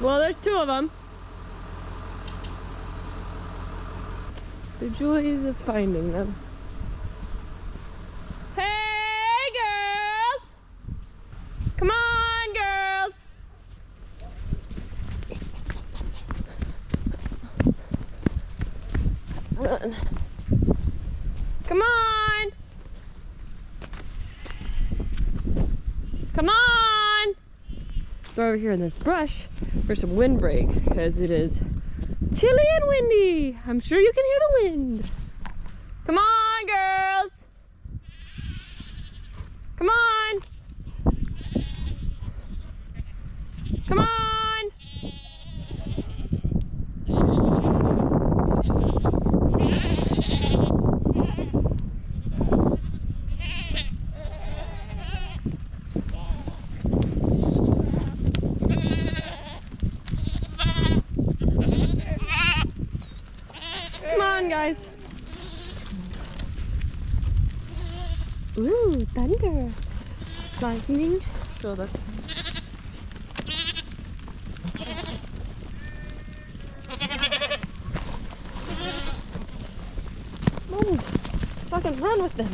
Well, there's two of them. The joys of finding them. Hey, girls! Come on, girls! Run. Come on! Come on! They're over here in this brush for some windbreak because it is chilly and windy. I'm sure you can hear the wind. Come on, girls! Come on! Come on! Come on, guys. Ooh, thunder. Lightning. Feel the... Move, so I can run with them.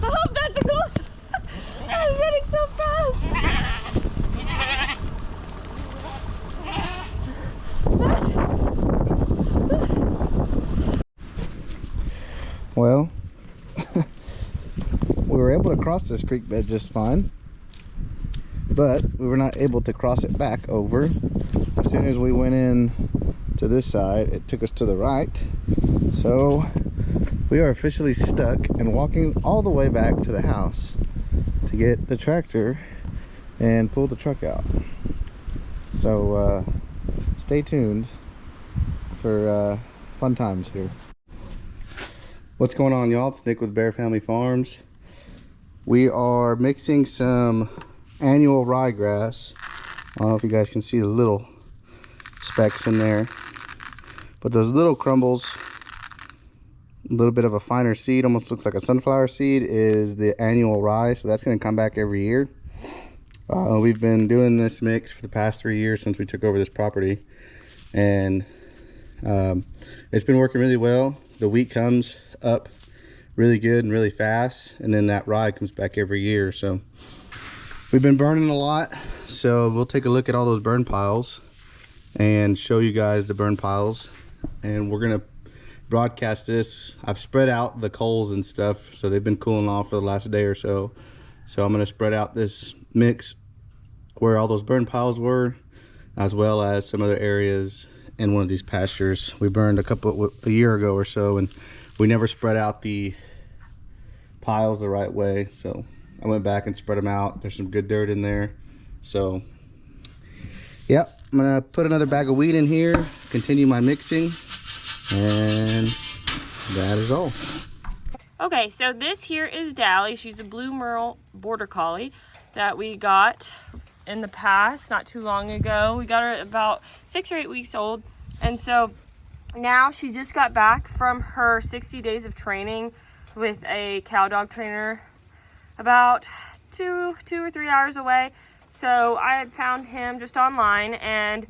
I hope that's a ghost. I was running so fast. Well, we were able to cross this creek bed just fine, but we were not able to cross it back over. As soon as we went in to this side, it took us to the right. So we are officially stuck and walking all the way back to the house to get the tractor and pull the truck out. So stay tuned for fun times here. What's going on, y'all? It's Nick with Bear Family Farms. We are mixing some annual ryegrass. I don't know if you guys can see the little specks in there, but those little crumbles, a little bit of a finer seed, almost looks like a sunflower seed, is the annual rye. So that's going to come back every year. We've been doing this mix for the past 3 years since we took over this property, and it's been working really well. The wheat comes up really good and really fast, and then that rye comes back every year. So we've been burning a lot, so we'll take a look at all those burn piles and show you guys the burn piles, and we're gonna broadcast this. I've spread out the coals and stuff, so they've been cooling off for the last day or so. So I'm gonna spread out this mix where all those burn piles were, as well as some other areas in one of these pastures. We burned a year ago or so, and we never spread out the piles the right way. So I went back and spread them out. There's some good dirt in there. So yep, I'm gonna put another bag of wheat in here, continue my mixing, and that is all. Okay, so this here is Dally. She's a blue merle border collie that we got in the past, not too long ago. We got her about 6 or 8 weeks old, and so now she just got back from her 60 days of training with a cow dog trainer about two or 3 hours away. So I had found him just online, and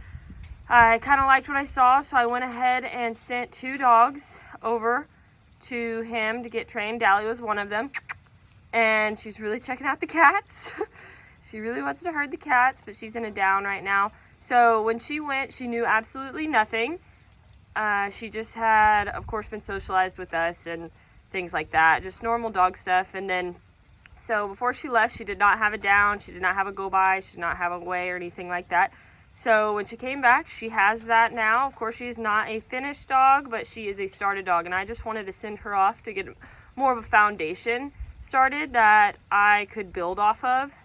I kind of liked what I saw, so I went ahead and sent 2 dogs over to him to get trained. Dally was one of them, and she's really checking out the cats. She really wants to herd the cats, but she's in a down right now. So when she went, she knew absolutely nothing. She just had, of course, been socialized with us and things like that, just normal dog stuff. And then, so before she left, she did not have a down, she did not have a go by, she did not have a weigh or anything like that. So when she came back, she has that now. Of course, she is not a finished dog, but she is a started dog, and I just wanted to send her off to get more of a foundation started that I could build off of,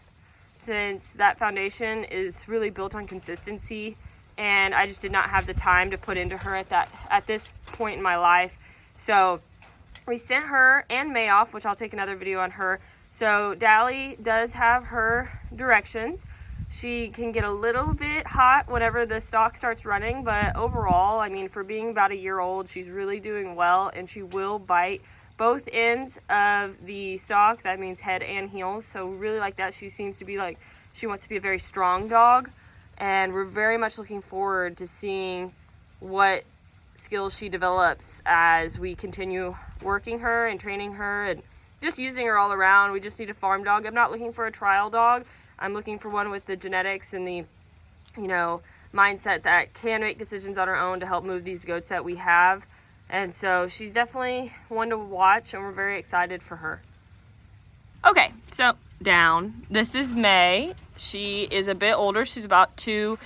since that foundation is really built on consistency, and I just did not have the time to put into her at this point in my life. So we sent her and May off, which I'll take another video on her. So Dally does have her directions. She can get a little bit hot whenever the stock starts running, but overall, I mean, for being about a year old, she's really doing well, and she will bite both ends of the stock. That means head and heels. So really like that. She seems to be like, she wants to be a very strong dog, and we're very much looking forward to seeing what skills she develops as we continue working her and training her and just using her all around. We just need a farm dog. I'm not looking for a trial dog. I'm looking for one with the genetics and the, you know, mindset that can make decisions on her own to help move these goats that we have. And so she's definitely one to watch, and we're very excited for her. Okay, so down. This is May. She is a bit older. She's about 2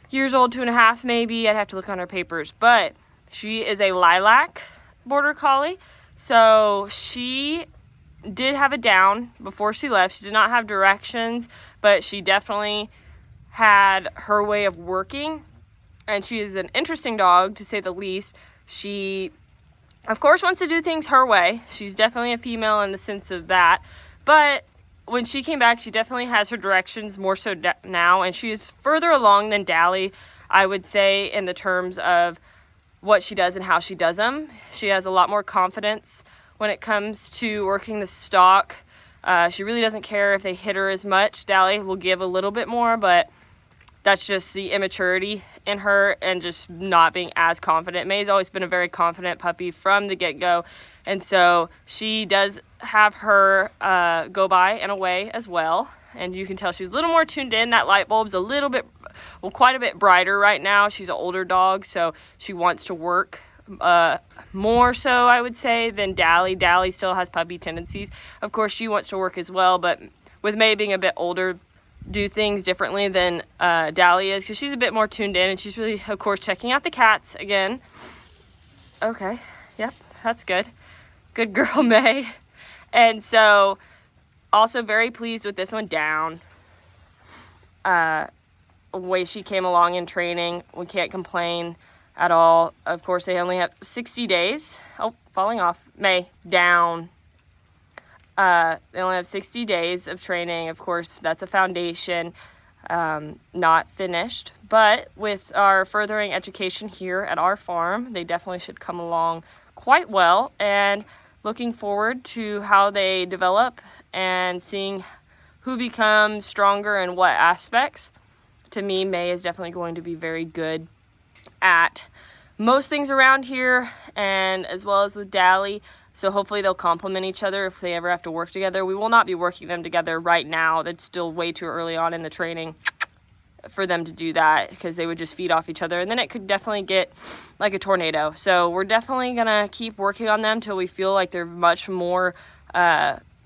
years old, 2.5 maybe. I'd have to look on her papers. But she is a lilac border collie. So she did have a down before she left. She did not have directions, but she definitely had her way of working, and she is an interesting dog, to say the least. She, of course, wants to do things her way. She's definitely a female in the sense of that, but when she came back, she definitely has her directions more so now, and she is further along than Dally, I would say, in the terms of what she does and how she does them. She has a lot more confidence when it comes to working the stock. She really doesn't care if they hit her as much. Dally will give a little bit more, but that's just the immaturity in her and just not being as confident. May's always been a very confident puppy from the get-go, and so she does have her go by in a way as well, and you can tell she's a little more tuned in. That light bulb's a little bit, well, quite a bit brighter right now. She's an older dog, so she wants to work more so, I would say, than Dally. Dally still has puppy tendencies. Of course, she wants to work as well, but with May being a bit older, do things differently than Dally is, because she's a bit more tuned in, and she's really, of course, checking out the cats again. Okay, yep, that's good. Good girl, May. And so, also very pleased with this one down. The way she came along in training, we can't complain at all. Of course, they only have 60 days. Oh, falling off. May, down. They only have 60 days of training. Of course, that's a foundation, not finished. But with our furthering education here at our farm, they definitely should come along quite well. And looking forward to how they develop and seeing who becomes stronger in what aspects. To me, May is definitely going to be very good at most things around here, and as well as with Dally. So hopefully they'll complement each other if they ever have to work together. We will not be working them together right now. That's still way too early on in the training for them to do that, because they would just feed off each other, and then it could definitely get like a tornado. So we're definitely gonna keep working on them till we feel like they're much more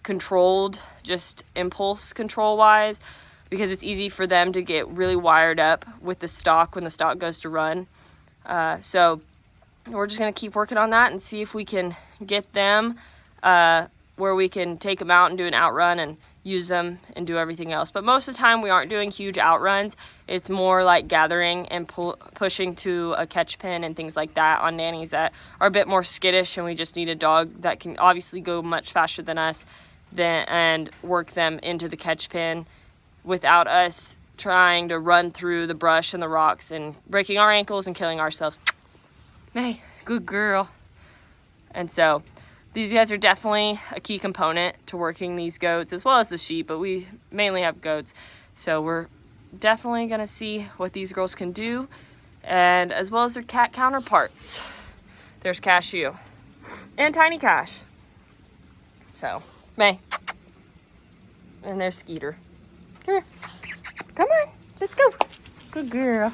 controlled, just impulse control wise, because it's easy for them to get really wired up with the stock when the stock goes to run. So we're just going to keep working on that and see if we can get them where we can take them out and do an outrun and use them and do everything else. But most of the time we aren't doing huge outruns. It's more like gathering and pushing to a catch pen and things like that on nannies that are a bit more skittish, and we just need a dog that can obviously go much faster than us and work them into the catch pen without us trying to run through the brush and the rocks and breaking our ankles and killing ourselves. May, good girl. And so these guys are definitely a key component to working these goats, as well as the sheep, but we mainly have goats. So we're definitely going to see what these girls can do, and as well as their cat counterparts. There's Cashew and Tiny Cash. So, May. And there's Skeeter. Come here. Come on. Let's go. Good girl.